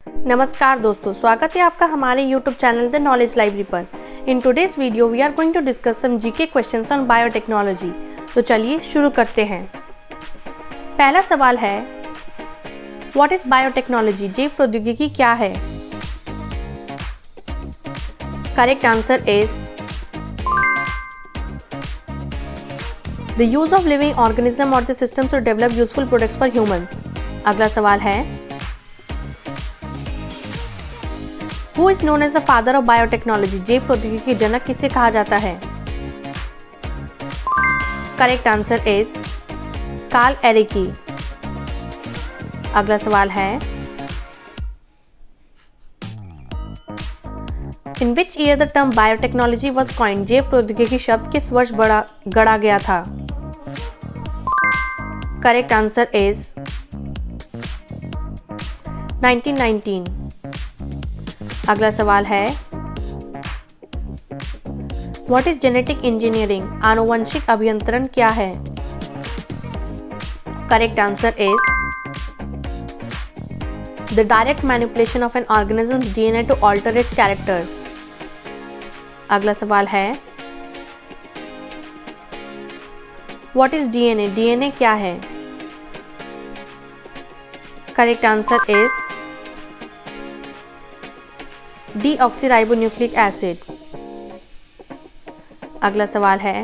नमस्कार दोस्तों, स्वागत है आपका हमारे YouTube channel the knowledge library पर। In today's video we are going to discuss some GK questions on biotechnology. तो चलिए शुरू करते हैं। पहला सवाल है, व्हाट इज बायोटेक्नोलॉजी? जैव प्रौद्योगिकी क्या है? Correct answer is the use of living organism और the systems to develop useful products for humans. अगला सवाल है, Who is known as the father of biotechnology? जैव प्रौद्योगिकी के जनक किसे कहा जाता है? Correct answer is Karl Ereky. अगला सवाल है, in which year the term biotechnology was coined? जैव प्रौद्योगिकी शब्द किस वर्ष गढ़ा गया था? Correct answer is 1919। अगला सवाल है, व्हाट इज जेनेटिक इंजीनियरिंग? आनुवंशिक अभियंत्रण क्या है? Correct answer is the direct manipulation of an organism's DNA to alter its characters. अगला सवाल है, व्हाट इज डीएनए? डीएनए क्या है? Correct answer is deoxyribonucleic acid. अगला सवाल है,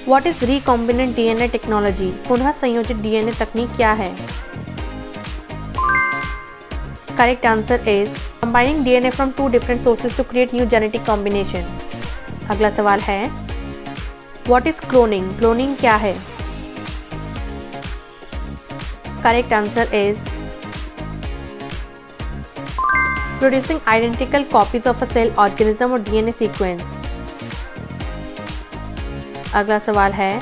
what is recombinant DNA technology? पुनः संयोजित डीएनए तकनीक क्या है? Correct answer is combining DNA from two different sources to create new genetic combination. अगला सवाल है, व्हाट इज क्लोनिंग? क्लोनिंग क्या है? Correct answer is producing identical copies of a cell, organism or DNA sequence। अगला सवाल है,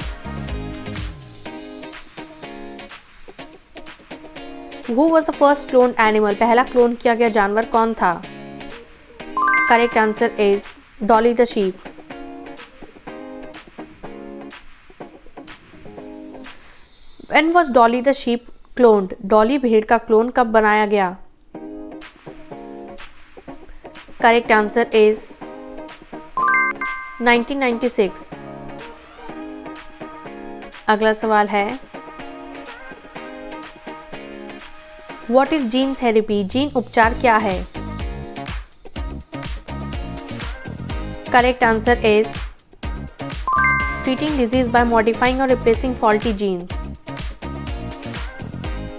Who was the first cloned animal? पहला clone किया गया जानवर कौन था? Correct answer is Dolly the sheep. When was Dolly the sheep cloned? Dolly भेड़ का क्लोन कब बनाया गया? Correct answer is 1996। अगला सवाल है, what is gene therapy? Gene उपचार क्या है? Correct answer is treating disease bye modifying और रिप्लेसिंग फॉल्टी जीन्स।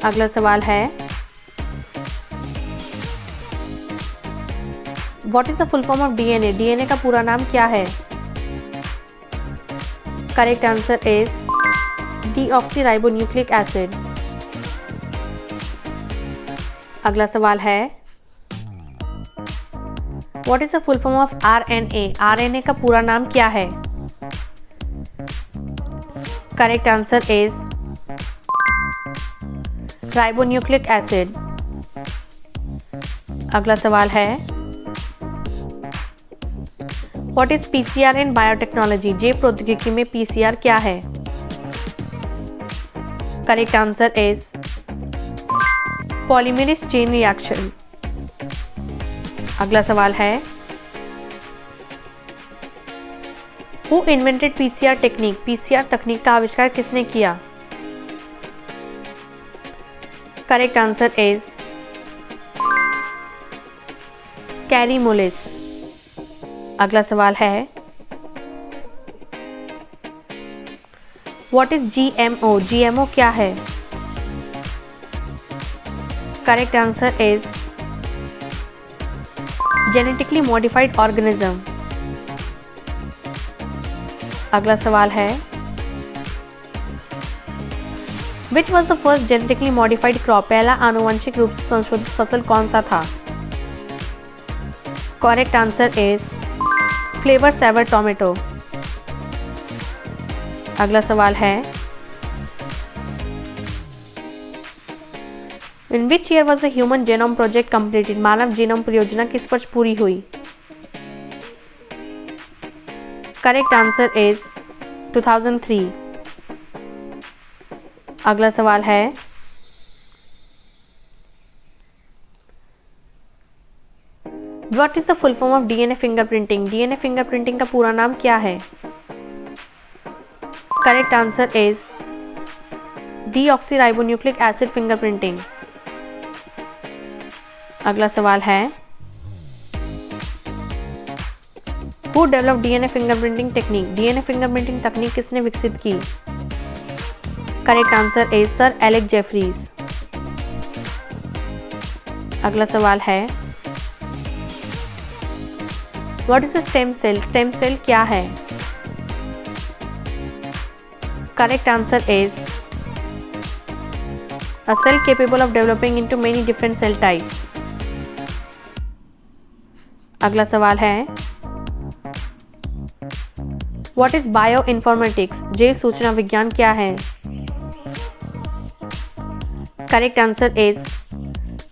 अगला सवाल है, what is the full form of DNA? DNA का पूरा नाम क्या है? Correct answer is deoxyribonucleic acid. अगला सवाल है, what is the full form of RNA? RNA का पूरा नाम क्या है? Correct answer is ribonucleic acid. अगला सवाल है, what is PCR in biotechnology? जैव प्रौद्योगिकी में पीसीआर क्या है? Correct answer is polymerase chain reaction. अगला सवाल है, who invented PCR technique? PCR तकनीक का आविष्कार किसने किया? Correct answer is carry mollies. अगला सवाल है, व्हाट इज जीएमओ? जीएमओ क्या है? Correct answer is genetically modified organism. अगला सवाल है, which was the first genetically modified crop? पहला आनुवंशिक रूप से संशोधित फसल कौन सा था? Correct answer is Flavr Savr tomato. अगला सवाल है, in which year was the human genome project completed? मानव जीनोम परियोजना किस वर्ष पूरी हुई? Correct answer is 2003। अगला सवाल है, what is the full form of DNA fingerprinting? DNA fingerprinting का पूरा नाम क्या है? Correct answer is deoxyribonucleic acid fingerprinting. अगला सवाल है, who developed DNA fingerprinting technique? DNA fingerprinting तकनीक किसने विकसित की? Correct answer is sir Alec Jeffreys. अगला सवाल है, what is a stem cell? Stem cell क्या है? Correct answer is a cell capable of developing into many different cell types. अगला सवाल है, What is bioinformatics? जैव सूचना विज्ञान क्या है? Correct answer is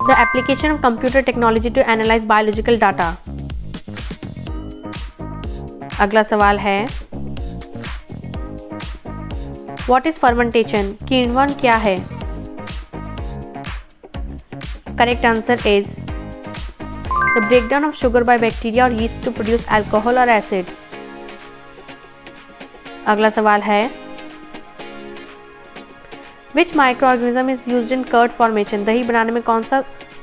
the application of computer technology to analyze biological data. अगला सवाल है, What is fermentation? किण्वन क्या है? Correct answer is the breakdown of sugar by bacteria or yeast to produce alcohol or acid. अगला सवाल है, Which microorganism is used in curd formation? दही बनाने में कौन सा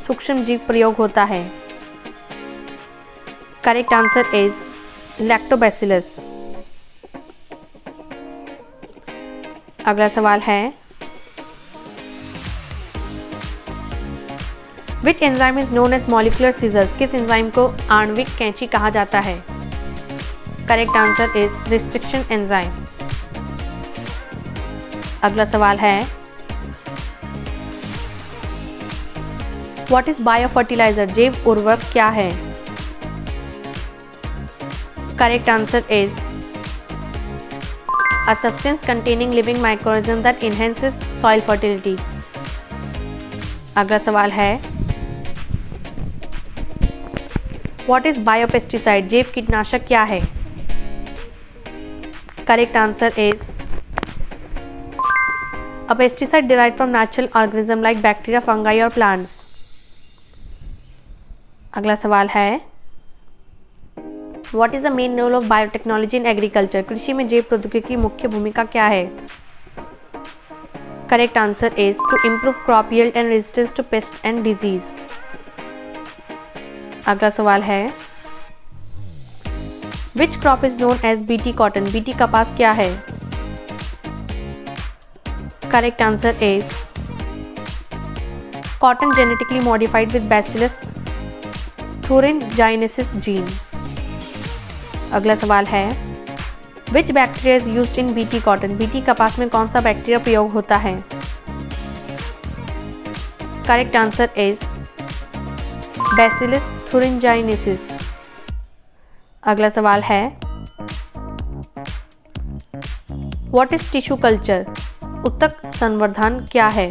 सूक्ष्म जीव प्रयोग होता है? Correct answer is lactobacillus. अगला सवाल है, Which enzyme is known as molecular scissors? किस एंजाइम को आणविक कैंची कहा जाता है? Correct answer is restriction enzyme. अगला सवाल है, व्हाट इज बायोफर्टिलाइजर? जैव उर्वरक क्या है? Correct answer is a substance containing living microorganism that enhances soil fertility. अगला सवाल है, व्हाट इज बायोपेस्टिसाइड? जैव कीटनाशक क्या है? Correct answer is a pesticide derived from natural organism like bacteria, fungi और plants. अगला सवाल है, What is the main role of biotechnology in agriculture? कृषि में जैव प्रौद्योगिकी की मुख्य भूमिका क्या है? Correct answer is to improve crop yield and resistance to pest and disease. अगला सवाल है, Which crop is known as BT cotton? BT कपास क्या है? Correct answer is cotton genetically modified with Bacillus thuringiensis gene. अगला सवाल है, Which bacteria is used in BT cotton? BT कपास में कौन सा बैक्टीरिया प्रयोग होता है? Correct answer is Bacillus thuringiensis. अगला सवाल है, What is tissue culture? उत्तक संवर्धन क्या है?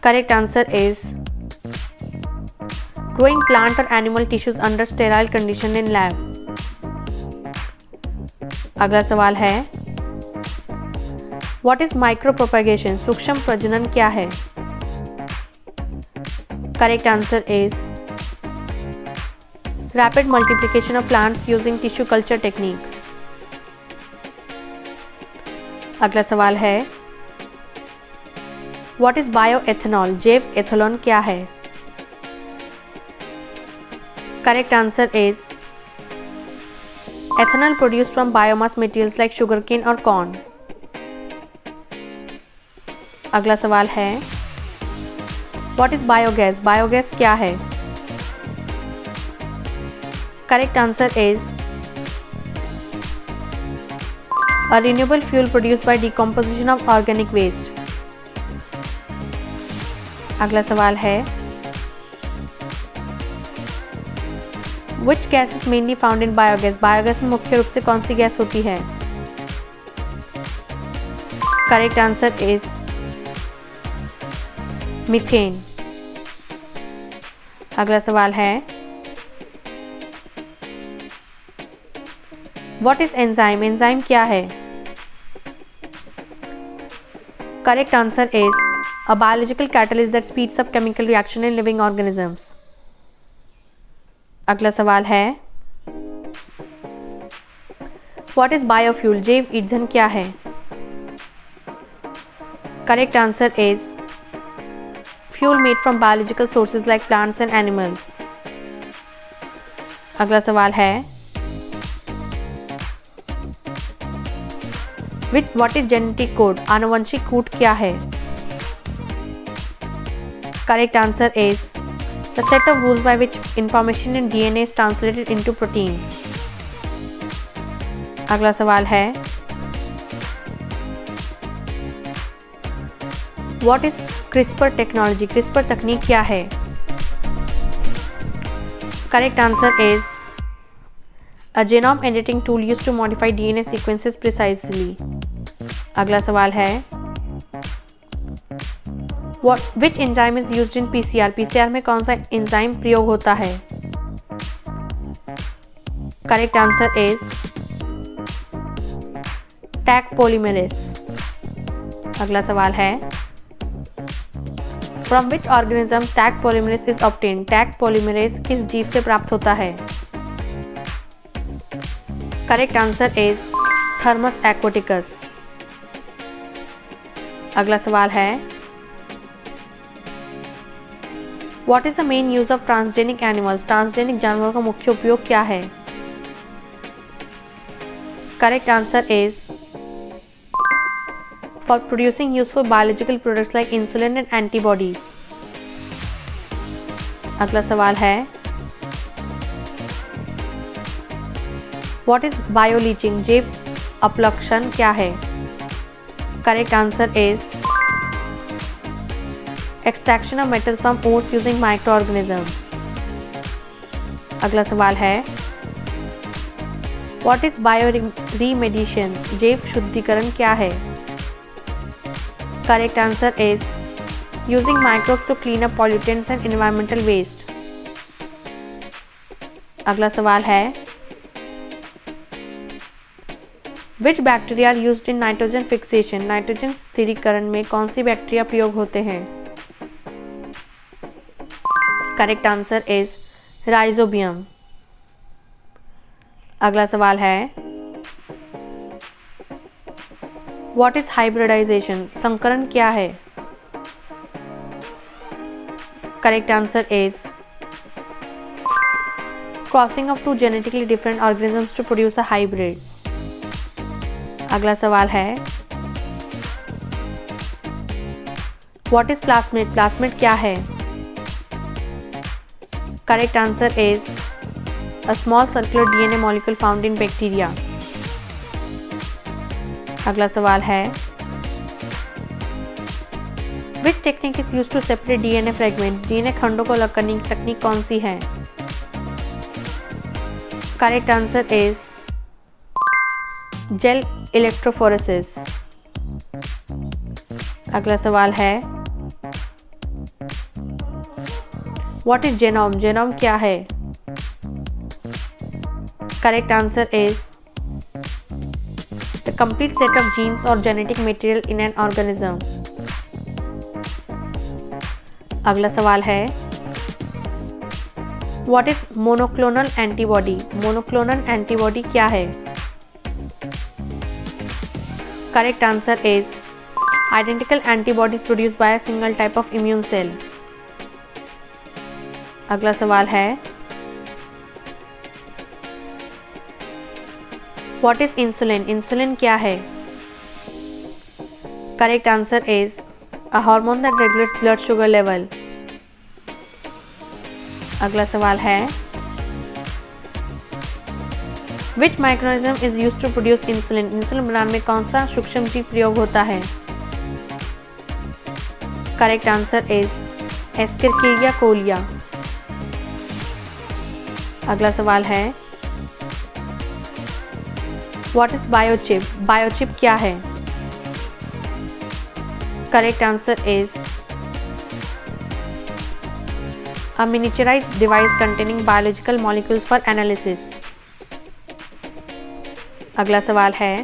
Correct answer is growing plant or animal tissues under sterile condition in lab. अगला सवाल है, What is micropropagation? सूक्ष्म प्रजनन क्या है? Correct answer is rapid multiplication of plants using tissue culture techniques. अगला सवाल है, What is bioethanol? जैव एथेनॉल क्या है? Correct answer is ethanol produced from biomass materials like sugarcane और corn. अगला सवाल है, What is biogas? बायोगैस क्या है? Correct answer is a renewable fuel produced by decomposition of organic waste. अगला सवाल है, Which gas is mainly found in biogas? Biogas में मुख्य रूप से कौन सी गैस होती है? Correct answer is methane. अगला सवाल है, What is enzyme? एंजाइम क्या है? Correct answer is a biological catalyst that speeds up chemical reaction in living organisms. अगला सवाल है व्हाट इज बायोफ्यूल? जैव ईंधन क्या है? Correct answer is fuel made from biological sources like plants and animals. अगला सवाल है व्हाट इज जेनेटिक कोड? आनुवंशिक कोड क्या है? Correct answer is the set of rules by which information in DNA is translated into proteins. अगला सवाल है What is CRISPR technology? CRISPR तकनीक क्या है? Correct answer is a genome editing tool used to modify DNA sequences precisely. अगला सवाल है Which enzyme is used in PCR? PCR में कौन सा एंजाइम प्रयोग होता है? Correct answer is tag polymerase. अगला सवाल है from which organism tag polymerase is obtain? Tag polymerase किस जीव से प्राप्त होता है? Correct answer is thermos aquaticus. अगला सवाल है What is the main use of transgenic animals? Transgenic जानवरों का मुख्य उपयोग क्या है? Correct answer is for producing useful biological products like insulin and antibodies. अगला सवाल है What is bioleaching? जैव अपलक्षण क्या है? Correct answer is extraction of metals from ores using microorganisms. अगला सवाल है What is bioremediation? जैव शुद्धिकरण क्या है? Correct answer is using microbes to clean up pollutants and environmental waste. अगला सवाल है Which bacteria are used in nitrogen fixation? नाइट्रोजन स्थिरीकरण में कौन सी बैक्टीरिया प्रयोग होते हैं? Correct answer is rhizobium. अगला सवाल है व्हाट इज हाइब्रिडाइजेशन? संकरण क्या है? Correct answer is crossing of two genetically different organisms to produce a hybrid. अगला सवाल है व्हाट इज प्लाज्मिड? प्लाज्मिड क्या है? Correct answer is a small circular DNA molecule found in bacteria. अगला सवाल है Which technique is used to separate DNA fragments? DNA खंडों को अलग करने की तकनीक कौन सी है? Correct answer is gel electrophoresis. अगला सवाल है What is genome? Genome क्या है? Correct answer is the complete set of genes or genetic material in an organism. अगला सवाल है What is monoclonal antibody? Monoclonal antibody क्या है? Correct answer is identical antibodies produced by a single type of immune cell. अगला सवाल है What is insulin? Insulin क्या है? Correct answer is a hormone that regulates blood sugar level. अगला सवाल है Which microorganism is used to produce insulin? Insulin बनाने में कौन सा सूक्ष्मजीव प्रयोग होता है? Correct answer is Escherichia coli. अगला सवाल है What is biochip? बायोचिप क्या है? Correct answer is a miniaturized device containing biological molecules for analysis. अगला सवाल है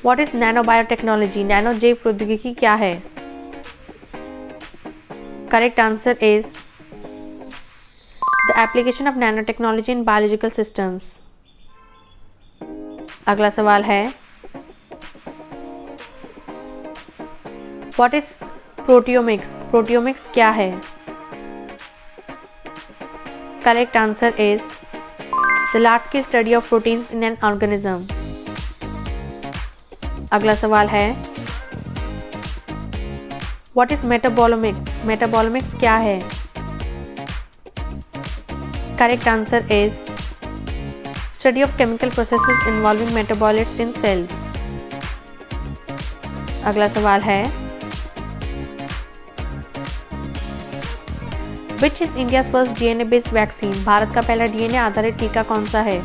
What is nanobiotechnology? नैनो जैव प्रौद्योगिकी क्या है? Correct answer is the application of nano technology in biological systems. अगला सवाल है व्हाट इज प्रोटियोमिक्स। प्रोटियोमिक्स क्या है? Correct answer is the large scale study of proteins in an organism. अगला सवाल है व्हाट इज मेटाबोलोमिक्स। मेटाबोलोमिक्स क्या है? Correct answer is study of chemical processes involving metabolites in cells. अगला सवाल है which is India's first DNA based vaccine. भारत का पहला डीएनए आधारित टीका कौन सा है?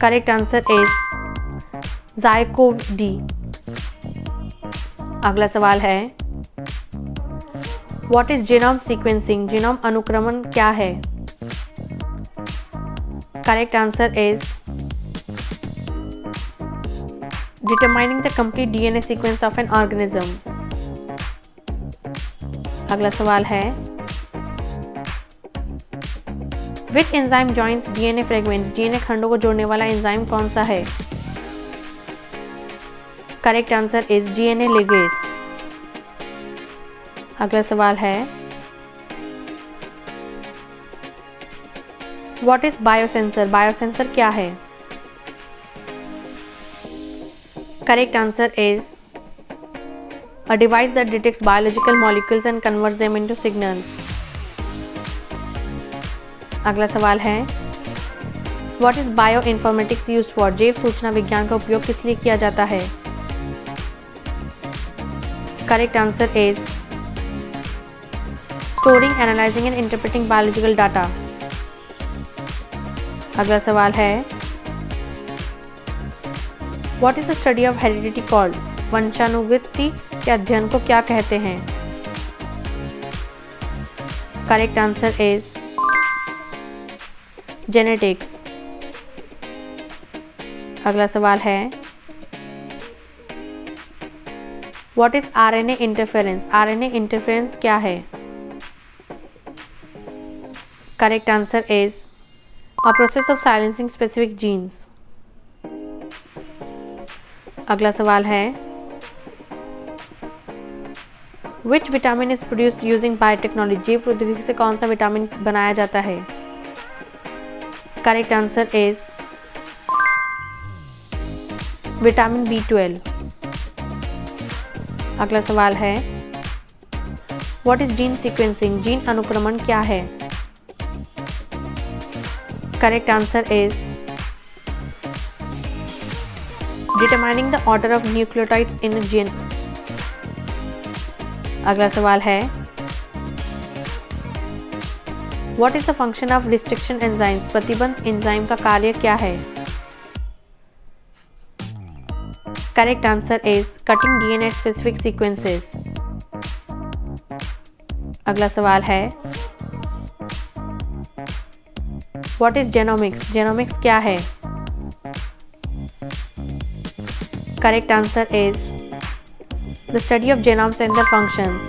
Correct answer is ZyCoV-D. अगला सवाल है what is genome sequencing. Genome अनुक्रमण क्या है? Correct answer is determining the complete DNA sequence of an organism. अगला सवाल है which enzyme joins DNA fragments. DNA खंडों को जोड़ने वाला एंजाइम कौन सा है? Correct answer is DNA ligase. अगला सवाल है व्हाट इज बायोसेंसर। बायोसेंसर क्या है? Correct answer is a device that detects biological molecules and converts them into signals. अगला सवाल है What is bioinformatics used for? जैव सूचना विज्ञान का उपयोग किस लिए किया जाता है? Correct answer is storing, analyzing and interpreting biological data. अगला सवाल है What is the study of heredity called? वंशानुगति के अध्ययन को क्या कहते हैं? Correct answer is genetics. अगला सवाल है what is RNA interference. RNA interference क्या है? Correct answer is a process of silencing specific jeans. अगला सवाल है which vitamin is produced using biotechnology. जैव प्रौद्योगिकी से कौन सा विटामिन बनाया जाता है? Correct answer is vitamin B12। अगला सवाल है what is gene sequencing. Gene अनुक्रमण क्या है? Correct answer is determining the order of nucleotides in a gene. अगला सवाल है what is the function of restriction enzymes. प्रतिबंध एंजाइम का कार्य क्या है? Correct answer is cutting DNA specific sequences. अगला सवाल है व्हाट इज जेनोमिक्स। जेनोमिक्स क्या है? Correct answer is The study of genomes and their functions.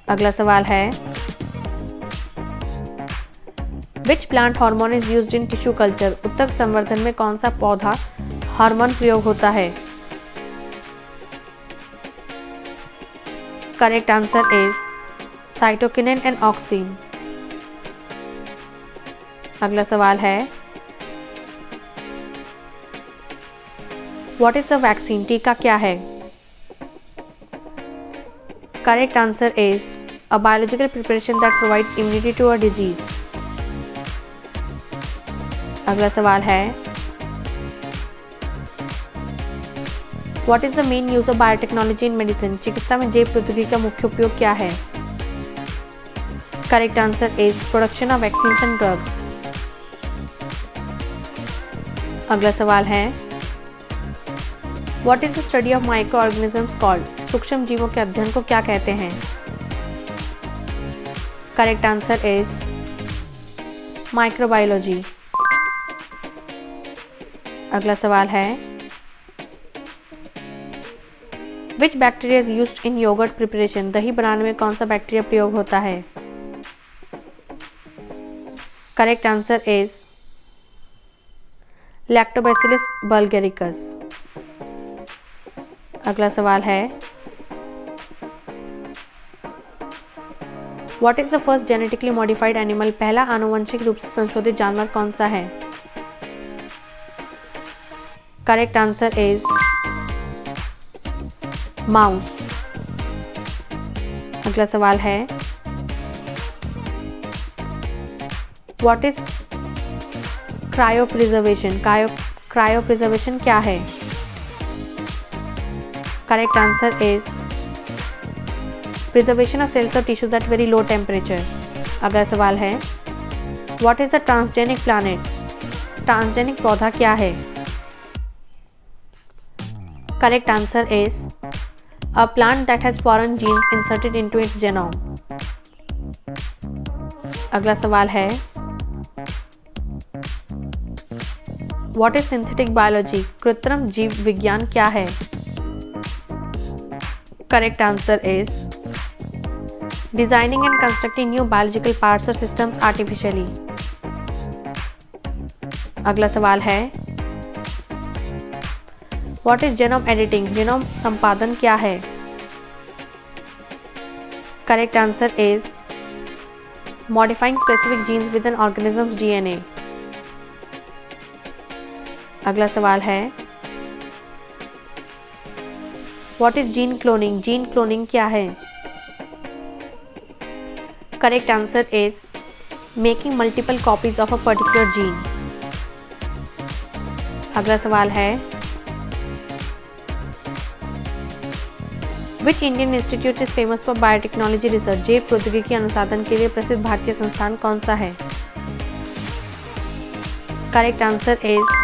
अगला सवाल है Which plant hormone is used in tissue culture? उत्तक संवर्धन में कौन सा पौधा हार्मोन प्रयोग होता है? Correct answer is cytokinin and auxin. अगला सवाल है What is the vaccine? टीका क्या है? Correct answer is a biological preparation that provides immunity to a disease. अगला सवाल है What is the main use of biotechnology in medicine? चिकित्सा में जैव प्रौद्योगिकी का मुख्य उपयोग क्या है? Correct answer is production of vaccines and drugs. अगला सवाल है What is the study of microorganisms called? सूक्ष्म जीवों के अध्ययन को क्या कहते हैं? Correct answer is microbiology. अगला सवाल है which bacteria is used in yoghurt preparation? दही बनाने में कौन सा बैक्टीरिया प्रयोग होता है? Correct answer is lactobacillus bulgaricus. अगला सवाल है, what is the first genetically modified animal? पहला आनुवंशिक रूप से संशोधित जानवर कौन सा है? Correct answer is mouse. अगला सवाल है, व्हाट इज क्रायोप्रिजर्वेशन? क्रायोप्रिजर्वेशन क्या है? Correct answer is preservation of cells और tissues at very low temperature. अगला सवाल है, what is the transgenic planet? Transgenic पौधा क्या है? Correct answer is a plant that has foreign genes inserted into its genome. अगला सवाल है, व्हाट इज सिंथेटिक बायोलॉजी? कृत्रिम जीव विज्ञान क्या है? Correct answer is designing and constructing new biological parts और सिस्टम्स आर्टिफिशियली। अगला सवाल है, what is genome editing? Genome संपादन क्या है? Correct answer is modifying specific jeans with N organisms DNA. अगला सवाल है, what is gene cloning? Gene cloning क्या है? Correct answer is making multiple copies of a particular gene. अगला सवाल है, which Indian institute is famous for biotechnology research? जैव प्रौद्योगिकी अनुसंधान के लिए प्रसिद्ध भारतीय संस्थान कौन सा है? Correct answer is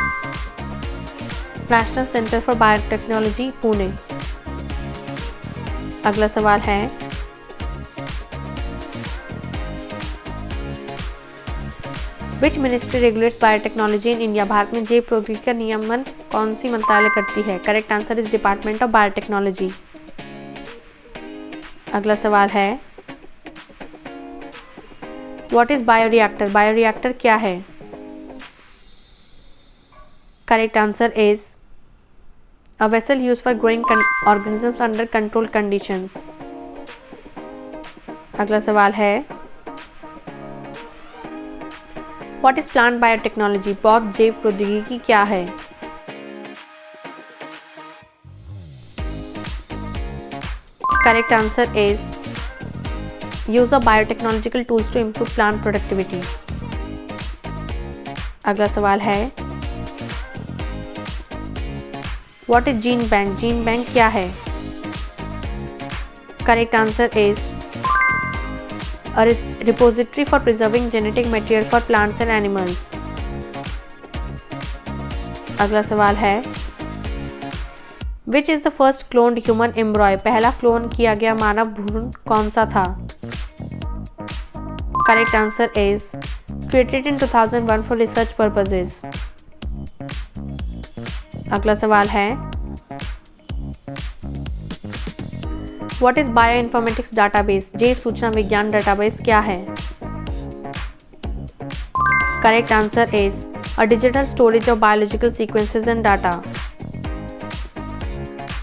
national centre for biotechnology, Pune. अगला सवाल है, which ministry regulates biotechnology in India? Bharat में जैव प्रौद्योगिकी का नियमन कौन सी मंत्रालय करती है? Correct answer is department of biotechnology. अगला सवाल है, व्हाट इज बायोरिएक्टर? बायोरिएक्टर क्या है? Correct answer is a vessel used for growing organisms under controlled conditions. अगला सवाल है, व्हाट इज प्लांट बायोटेक्नोलॉजी? पौध जैव प्रौद्योगिकी क्या है? Correct answer is use of biotechnological tools to improve plant productivity. अगला सवाल है, what is gene bank? Gene bank क्या है? Correct answer is a repository for preserving genetic material for plants and animals. अगला सवाल है, Which is the first cloned human embryo? पहला clone किया गया मानव भ्रूण कौन सा था? Correct answer is created in 2001 for research purposes. अगला सवाल है, What is bioinformatics database? जैव सूचना विज्ञान डेटाबेस क्या है? Correct answer is a digital storage of biological sequences and data.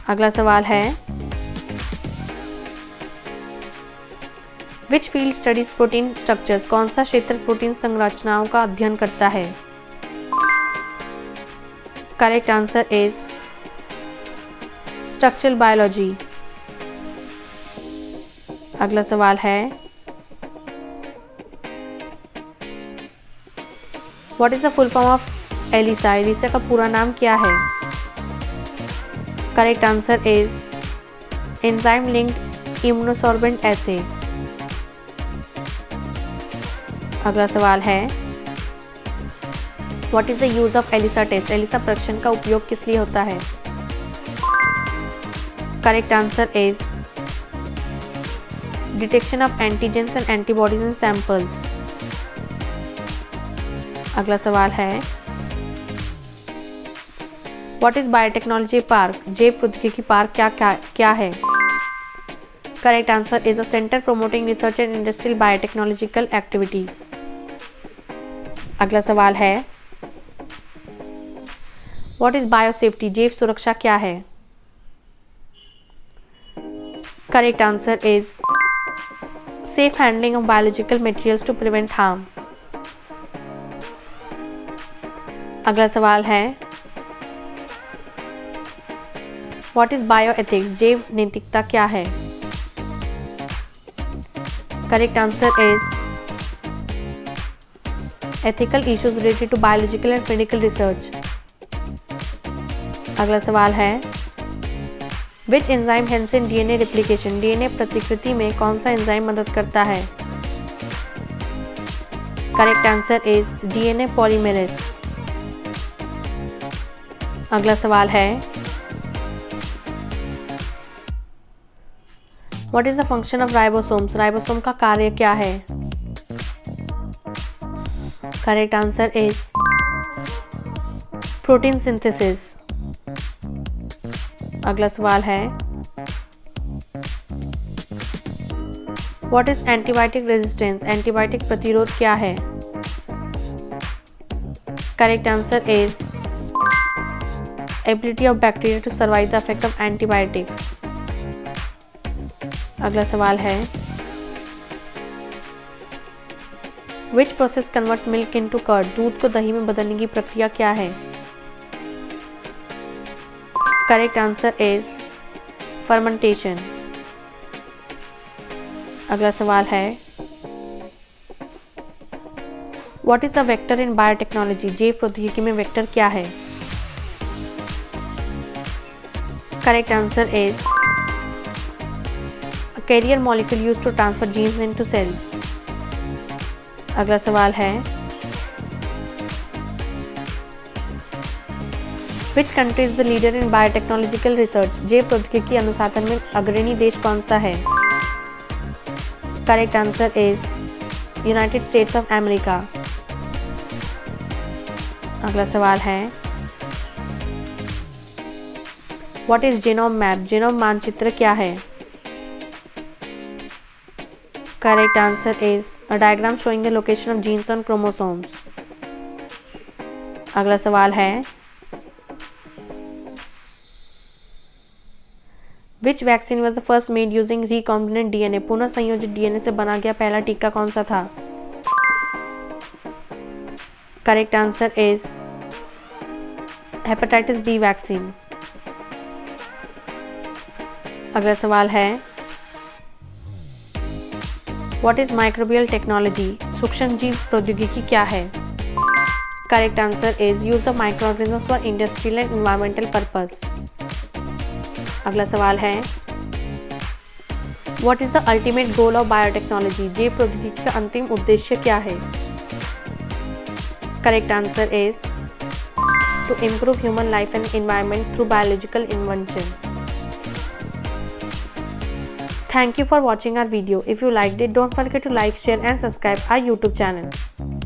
अगला सवाल है, Which field studies protein structures? कौन सा क्षेत्र प्रोटीन संरचनाओं का अध्ययन करता है? Correct answer is structural biology. अगला सवाल है, What is the full form of ELISA? ELISA का पूरा नाम क्या है? Correct answer is Enzyme Linked Immunosorbent Assay. अगला सवाल है, What is the use of ELISA test? ELISA परीक्षण का उपयोग किस लिए होता है? Correct answer is Detection of antigens and antibodies in samples. अगला सवाल है, What is Biotechnology Park? जैव प्रौद्योगिकी पार्क क्या है? Correct answer is a center promoting research and industrial biotechnological activities. अगला सवाल है What is biosafety? जैव सुरक्षा क्या है? Correct answer is safe handling of biological materials to prevent harm. अगला सवाल है What is bioethics? जैव नैतिकता क्या है? Correct answer is ethical issues related to biological and medical research. अगला सवाल है Which enzyme helps in DNA replication? DNA प्रतिकृति में कौन सा एंजाइम मदद करता है? Correct answer is DNA polymerase. अगला सवाल है What is the function of ribosomes? Ribosome का कार्य क्या है? Correct answer is protein synthesis. अगला सवाल है What is antibiotic resistance? Antibiotic प्रतिरोध क्या है? Correct answer is ability of bacteria to survive the effect of antibiotics. अगला सवाल है Which process converts milk into curd? दूध को दही में बदलने की प्रक्रिया क्या है? Correct answer is fermentation. अगला सवाल है What is a vector in biotechnology? जैव प्रौद्योगिकी में वेक्टर क्या है? Correct answer is a carrier molecule used to transfer genes into cells. अगला सवाल है Which country is the leader in biotechnological research? जैव प्रौद्योगिकी अनुसंधान में अग्रणी देश कौन सा है? Correct answer is United States of America. अगला सवाल है What is genome map? genome मानचित्र क्या है? Correct answer is a diagram showing the location of genes on chromosomes. अगला सवाल है Which vaccine was the first made using recombinant DNA? पुनः संयोजित DNA से बना गया पहला टीका कौन सा था? Correct answer is hepatitis B vaccine. अगला सवाल है What is microbial technology? सूक्ष्म जीव प्रौद्योगिकी क्या है? Correct answer is use of microorganisms for industrial and environmental purpose. अगला सवाल है What is the ultimate goal of biotechnology? जैव प्रौद्योगिकी का अंतिम उद्देश्य क्या है? Correct answer is to improve human life and environment through biological inventions. Thank you for watching our video. If you liked it, don't forget to like, share and subscribe our YouTube channel.